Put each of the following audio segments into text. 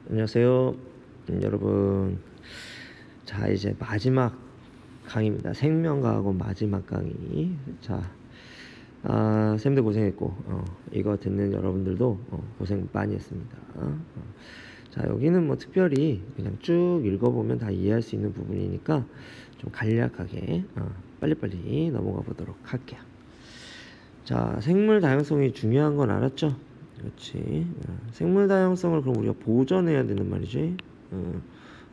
안녕하세요. 여러분. 자, 이제 마지막 강의입니다. 생명과학고 마지막 강의. 자, 쌤도 고생했고, 이거 듣는 여러분들도 고생 많이 했습니다. 자, 여기는 뭐 특별히 그냥 쭉 읽어보면 다 이해할 수 있는 부분이니까 좀 간략하게 빨리빨리 넘어가 보도록 할게요. 자, 생물 다양성이 중요한 건 알았죠? 그렇지. 생물 다양성을 그럼 우리가 보존해야 되는 말이지.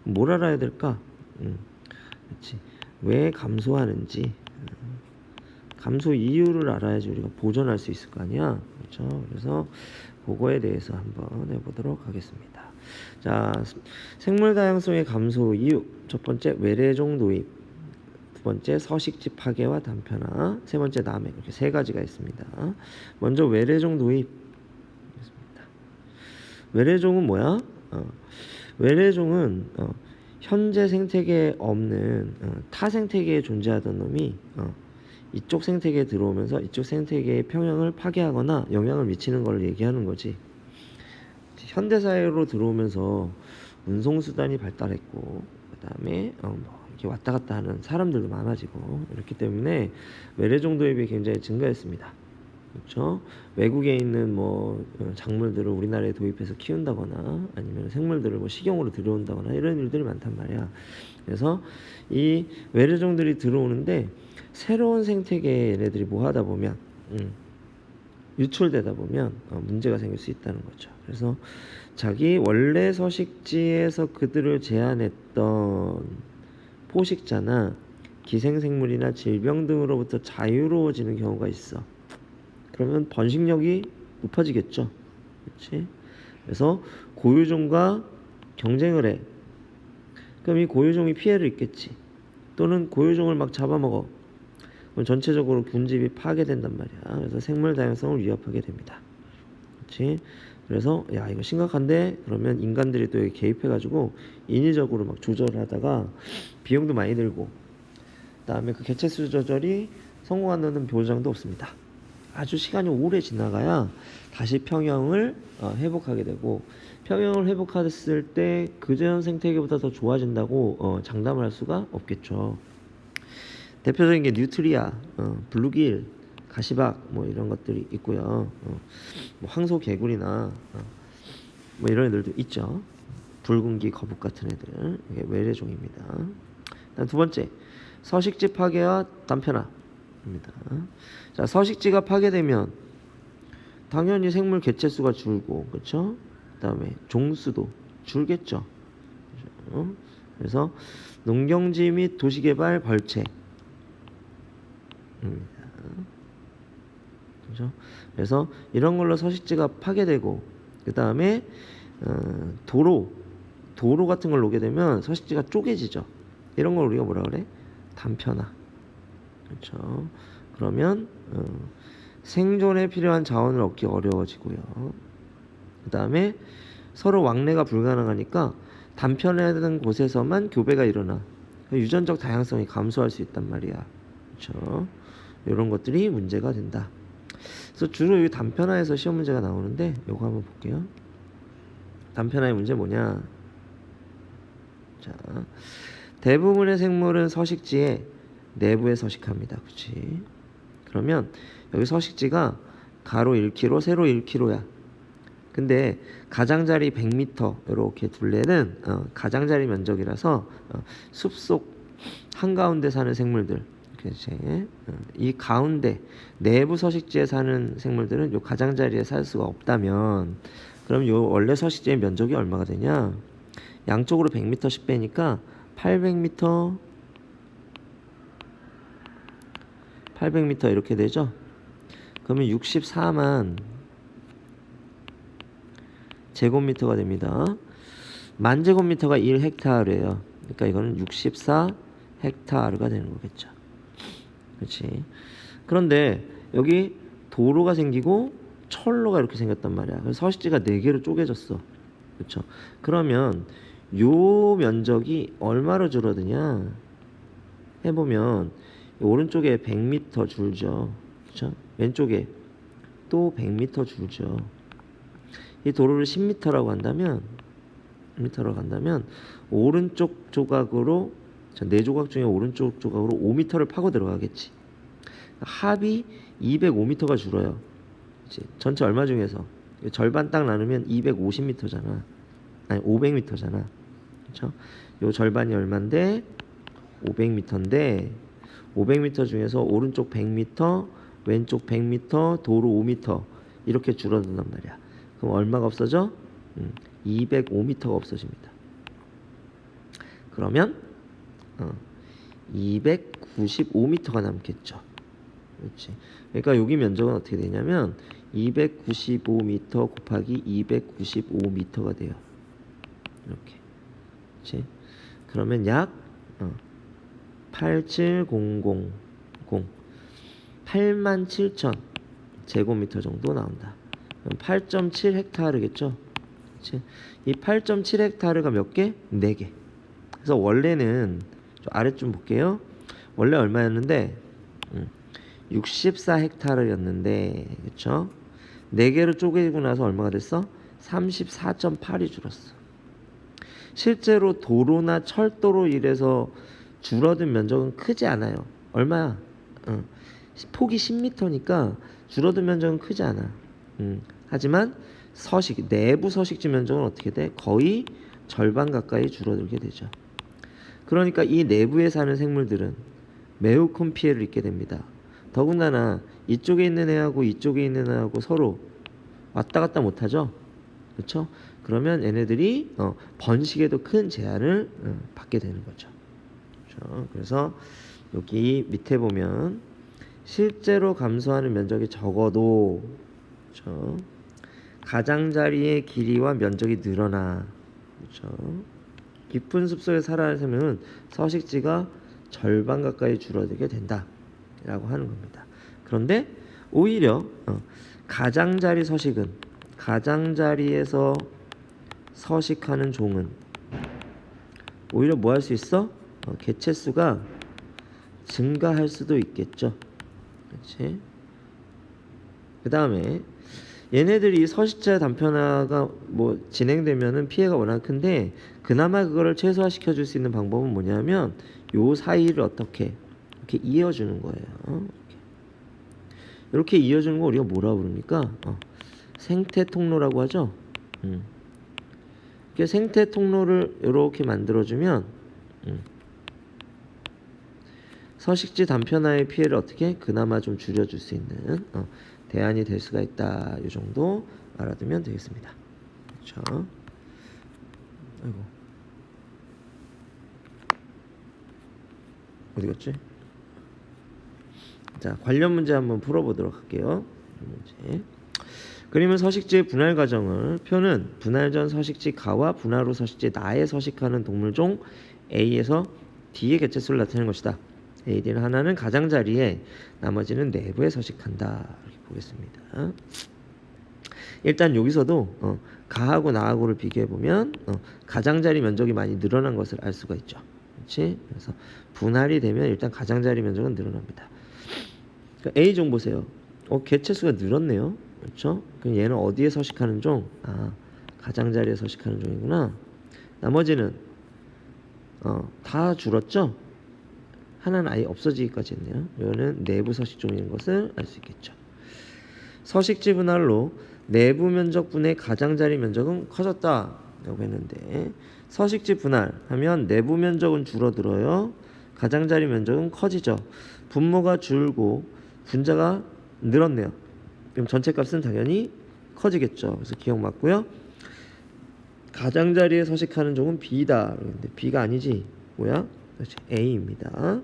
뭘 알아야 될까? 그렇지. 왜 감소하는지, 감소 이유를 알아야지 우리가 보존할 수 있을 거 아니야. 그렇죠? 그래서 그거에 대해서 한번 해보도록 하겠습니다. 자, 생물 다양성의 감소 이유. 첫 번째, 외래종 도입. 두 번째, 서식지 파괴와 단편화. 세 번째, 남획. 이렇게 세 가지가 있습니다. 먼저 외래종 도입. 외래종은 뭐야? 외래종은 현재 생태계에 없는 타 생태계에 존재하던 놈이 이쪽 생태계에 들어오면서 이쪽 생태계의 평형을 파괴하거나 영향을 미치는 걸 얘기하는 거지. 현대 사회로 들어오면서 운송수단이 발달했고, 그 다음에 이렇게 왔다 갔다 하는 사람들도 많아지고, 이렇기 때문에 외래종 도입이 굉장히 증가했습니다. 그렇죠? 외국에 있는 뭐 작물들을 우리나라에 도입해서 키운다거나 아니면 생물들을 뭐 식용으로 들여온다거나 이런 일들이 많단 말이야. 그래서 이 외래종들이 들어오는데 새로운 생태계에 얘네들이 뭐 하다 보면 유출되다 보면 문제가 생길 수 있다는 거죠. 그래서 자기 원래 서식지에서 그들을 제한했던 포식자나 기생생물이나 질병 등으로부터 자유로워지는 경우가 있어. 그러면 번식력이 높아지겠죠. 그렇지? 그래서 고유종과 경쟁을 해. 그럼 이 고유종이 피해를 입겠지. 또는 고유종을 막 잡아먹어. 그럼 전체적으로 군집이 파괴된단 말이야. 그래서 생물 다양성을 위협하게 됩니다. 그렇지? 그래서 야, 이거 심각한데? 그러면 인간들이 또 여기 개입해가지고 인위적으로 막 조절하다가 비용도 많이 들고, 그다음에 그 개체수 조절이 성공한다는 보장도 없습니다. 아주 시간이 오래 지나가야 다시 평형을 회복하게 되고, 평형을 회복했을 때 그전 생태계보다 더 좋아진다고 장담을 할 수가 없겠죠. 대표적인 게 뉴트리아, 블루길, 가시박 뭐 이런 것들이 있고요. 뭐 황소개구리나 뭐 이런 애들도 있죠. 붉은기 거북 같은 애들, 이게 외래종입니다. 다음 두 번째, 서식지 파괴와 단편화입니다. 자, 서식지가 파괴되면 당연히 생물 개체수가 줄고, 그렇죠? 그다음에 종수도 줄겠죠. 그렇죠? 그래서 농경지 및 도시개발 벌채. 그렇죠? 그래서 이런 걸로 서식지가 파괴되고, 그 다음에 도로 같은 걸 놓게 되면 서식지가 쪼개지죠. 이런 걸 우리가 뭐라 그래? 단편화. 그렇죠? 그러면 생존에 필요한 자원을 얻기 어려워지고요. 그 다음에 서로 왕래가 불가능하니까 단편화된 곳에서만 교배가 일어나 유전적 다양성이 감소할 수 있단 말이야. 그렇죠? 이런 것들이 문제가 된다. 그래서 주로 이 단편화에서 시험 문제가 나오는데 요거 한번 볼게요. 단편화의 문제 뭐냐? 자, 대부분의 생물은 서식지에 내부에 서식합니다. 그렇지? 그러면 여기 서식지가 가로 1km, 세로 1km야. 근데 가장자리 100m 이렇게 둘레는 가장자리 면적이라서 숲속 한가운데 사는 생물들, 이 가운데 내부 서식지에 사는 생물들은 요 가장자리에 살 수가 없다면, 그럼 요 원래 서식지의 면적이 얼마가 되냐? 양쪽으로 100m씩 빼니까 800m 이렇게 되죠. 그러면 64만 제곱미터가 됩니다. 만 제곱미터가 1헥타르예요. 그러니까 이거는 64 헥타르가 되는 거겠죠. 그렇지? 그런데 여기 도로가 생기고 철로가 이렇게 생겼단 말이야. 그래서 서식지가 4개로 쪼개졌어. 그렇죠? 그러면 요 면적이 얼마로 줄어드냐 해보면 오른쪽에 100m 줄죠. 그렇죠? 왼쪽에 또 100m 줄죠. 이 도로를 10m라고 한다면 미터로 간다면 오른쪽 조각으로 네 조각 중에 오른쪽 조각으로 5m를 파고 들어가겠지. 합이 205m가 줄어요. 그치? 전체 얼마 중에서 절반 딱 나누면 250m잖아. 아니 500m잖아. 그렇죠? 요 절반이 얼마인데 500m인데 500m 중에서 오른쪽 100m, 왼쪽 100m, 도로 5m 이렇게 줄어든단 말이야. 그럼 얼마가 없어져? 205m가 없어집니다. 그러면 295m가 남겠죠. 그렇지. 그러니까 여기 면적은 어떻게 되냐면 295m 곱하기 295m가 돼요. 이렇게. 그렇지. 그러면 약 87000 87,000 제곱미터 정도 나온다. 그럼 8.7 헥타르겠죠. 그렇지. 이 8.7 헥타르가 몇 개? 4개. 그래서 원래는 아래 좀 볼게요. 원래 얼마였는데 64 헥타르였는데 그렇죠? 4개로 쪼개고 나서 얼마가 됐어? 34.8이 줄었어. 실제로 도로나 철도로 인해서 줄어든 면적은 크지 않아요. 얼마야? 폭이 10m니까 줄어든 면적은 크지 않아. 하지만 내부 서식지 면적은 어떻게 돼? 거의 절반 가까이 줄어들게 되죠. 그러니까 이 내부에 사는 생물들은 매우 큰 피해를 입게 됩니다. 더군다나 이쪽에 있는 애하고 이쪽에 있는 애하고 서로 왔다 갔다 못하죠. 그렇죠? 그러면 얘네들이 번식에도 큰 제한을 받게 되는 거죠. 그렇죠? 그래서 여기 밑에 보면 실제로 감소하는 면적이 적어도 그렇죠? 가장자리의 길이와 면적이 늘어나 그렇죠? 깊은 숲속에 살아가는 생명은 서식지가 절반 가까이 줄어들게 된다 라고 하는 겁니다. 그런데 오히려 가장자리 서식은 가장자리에서 서식하는 종은 오히려 뭐 할 수 있어? 개체수가 증가할 수도 있겠죠. 그렇지? 그 다음에 얘네들이 서식자 단편화가 뭐 진행되면은 피해가 워낙 큰데 그나마 그거를 최소화시켜 줄 수 있는 방법은 뭐냐면 요 사이를 어떻게 이렇게 이어주는 거예요. 이렇게 이어주는 거 우리가 뭐라고 부릅니까? 생태 통로라고 하죠. 생태 통로를 이렇게 만들어주면 서식지 단편화의 피해를 어떻게 그나마 좀 줄여줄 수 있는 대안이 될 수가 있다. 이 정도 알아두면 되겠습니다. 그렇죠? 아이고 어디 갔지? 자, 관련 문제 한번 풀어보도록 할게요. 문제. 그림은 서식지의 분할 과정을 표는 분할 전 서식지 가와 분할 후 서식지 나에 서식하는 동물종 A에서 D의 개체수를 나타내는 것이다. A, D는 하나는 가장자리에 나머지는 내부에 서식한다. 이렇게 보겠습니다. 일단 여기서도 가하고 나하고를 비교해보면 가장자리 면적이 많이 늘어난 것을 알 수가 있죠. 그렇지? 그래서 분할이 되면 일단 가장자리 면적은 늘어납니다. 그러니까 A종 보세요. 개체수가 늘었네요. 그렇죠? 그럼 얘는 어디에 서식하는 종? 가장자리에 서식하는 종이구나. 나머지는 다 줄었죠? 하나는 아예 없어지기까지 했네요. 이거는 내부 서식종인 것을 알 수 있겠죠. 서식지 분할로 내부 면적분의 가장자리 면적은 커졌다 라고 했는데 서식지 분할하면 내부 면적은 줄어들어요. 가장자리 면적은 커지죠. 분모가 줄고 분자가 늘었네요. 그럼 전체 값은 당연히 커지겠죠. 그래서 기억 맞고요. 가장자리에 서식하는 종은 B다. 그런데 B가 아니지. 뭐야? 그렇지. A입니다.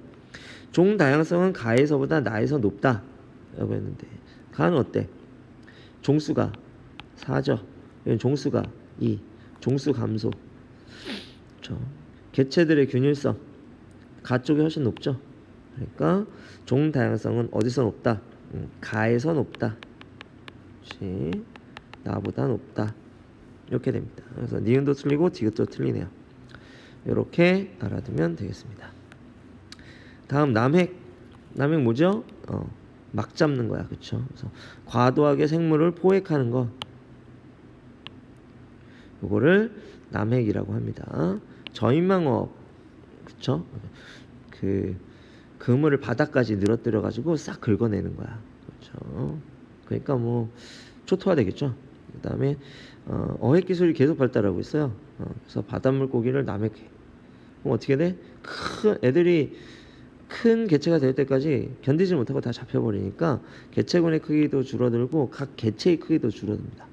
종 다양성은 가에서보다 나에서 높다. 라고 했는데 가는 어때? 종수가 4죠. 종수가 2. 종수 감소. 그렇죠. 개체들의 균일성 가 쪽이 훨씬 높죠. 그러니까 종 다양성은 어디서 높다? 가에서 높다. 그렇지. 나보다 높다. 이렇게 됩니다. 그래서 니은도 틀리고 디귿도 틀리네요. 이렇게 알아두면 되겠습니다. 다음 남획 뭐죠? 막 잡는 거야. 그렇죠? 그래서 과도하게 생물을 포획하는 거. 요거를 남핵이라고 합니다. 저인망업, 그쵸? 그 그물을 바닥까지 늘어뜨려 가지고 싹 긁어내는 거야. 그렇죠? 그러니까 뭐 초토화 되겠죠. 그다음에 어획 기술이 계속 발달하고 있어요. 그래서 바닷물 고기를 남획해. 그럼 어떻게 돼? 애들이 큰 개체가 될 때까지 견디지 못하고 다 잡혀버리니까 개체군의 크기도 줄어들고 각 개체의 크기도 줄어듭니다.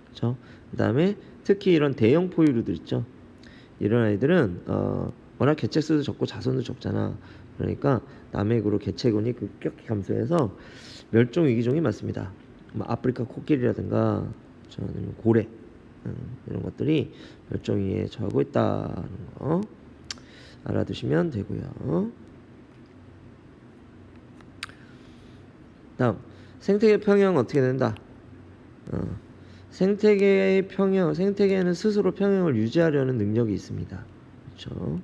그렇죠? 그다음에 특히 이런 대형 포유류들 있죠. 이런 아이들은 워낙 개체 수도 적고 자손도 적잖아. 그러니까 남획으로 개체군이 급격히 감소해서 멸종 위기종이 많습니다. 뭐 아프리카 코끼리라든가 아니면 고래 이런 것들이 멸종 위기에 처하고 있다는 거 알아두시면 되고요. 다음 생태계 평형 어떻게 된다? 생태계의 평형, 생태계는 스스로 평형을 유지하려는 능력이 있습니다. 그렇죠?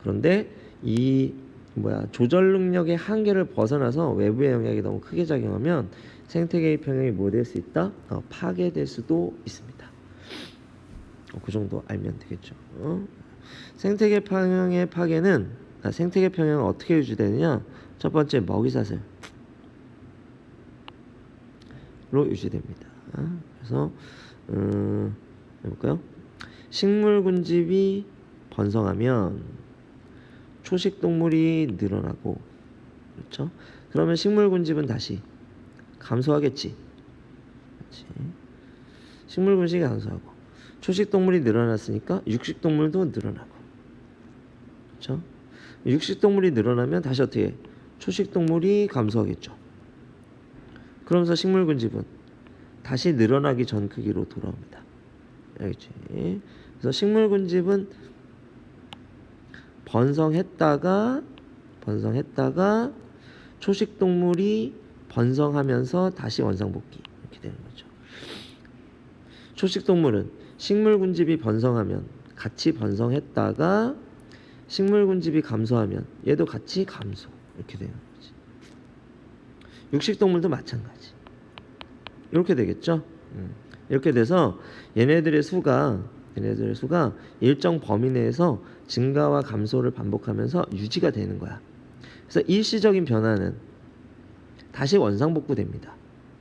그런데 이 조절 능력의 한계를 벗어나서 외부의 영향이 너무 크게 작용하면 생태계의 평형이 뭐 될 수 있다? 파괴될 수도 있습니다. 그 정도 알면 되겠죠. 생태계 평형의 파괴는 생태계 평형은 어떻게 유지되느냐? 첫 번째 먹이사슬로 유지됩니다. 그래서 해볼까요? 식물 군집이 번성하면 초식 동물이 늘어나고, 그렇죠? 그러면 식물 군집은 다시 감소하겠지. 그렇지? 식물 군집이 감소하고 초식 동물이 늘어났으니까 육식 동물도 늘어나고, 그렇죠? 육식 동물이 늘어나면 다시 어떻게 해? 초식 동물이 감소하겠죠. 그러면서 식물 군집은 다시 늘어나기 전 크기로 돌아옵니다. 알겠지? 그래서 식물 군집은 번성했다가 초식 동물이 번성하면서 다시 원상복귀 이렇게 되는 거죠. 초식 동물은 식물 군집이 번성하면 같이 번성했다가 식물 군집이 감소하면 얘도 같이 감소 이렇게 되는 거지. 육식 동물도 마찬가지. 이렇게 되겠죠. 이렇게 돼서 얘네들의 수가 일정 범위 내에서 증가와 감소를 반복하면서 유지가 되는 거야. 그래서 일시적인 변화는 다시 원상복구됩니다.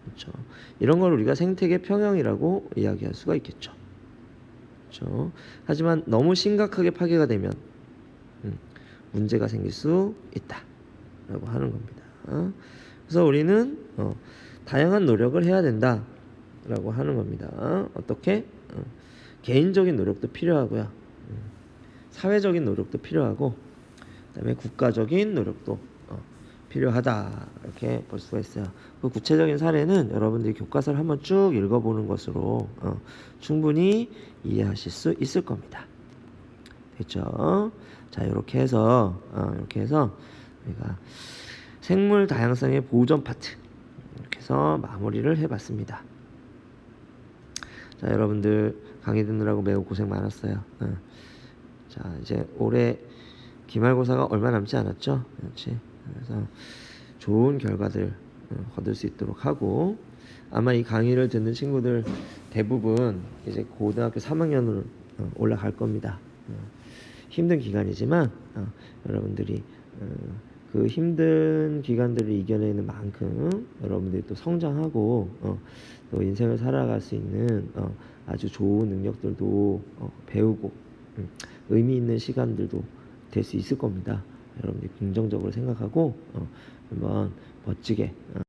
그렇죠? 이런 걸 우리가 생태계 평형이라고 이야기할 수가 있겠죠. 그렇죠? 하지만 너무 심각하게 파괴가 되면 문제가 생길 수 있다라고 하는 겁니다. 그래서 우리는 다양한 노력을 해야 된다라고 하는 겁니다. 어떻게? 개인적인 노력도 필요하고요. 사회적인 노력도 필요하고, 그다음에 국가적인 노력도 필요하다 이렇게 볼 수가 있어요. 그 구체적인 사례는 여러분들이 교과서를 한번 쭉 읽어보는 것으로 충분히 이해하실 수 있을 겁니다. 됐죠? 자, 이렇게 해서 우리가 생물 다양성의 보존 파트 이렇게 해서 마무리를 해봤습니다. 자, 여러분들 강의 듣느라고 매우 고생 많았어요. 자, 이제 올해 기말고사가 얼마 남지 않았죠? 그렇지? 그래서 좋은 결과들 거둘 수 있도록 하고, 아마 이 강의를 듣는 친구들 대부분 이제 고등학교 3학년으로 올라갈 겁니다. 힘든 기간이지만 여러분들이 그 힘든 기간들을 이겨내는 만큼 여러분들이 또 성장하고 또 인생을 살아갈 수 있는 아주 좋은 능력들도 배우고 의미 있는 시간들도 될 수 있을 겁니다. 여러분들이 긍정적으로 생각하고 한번 멋지게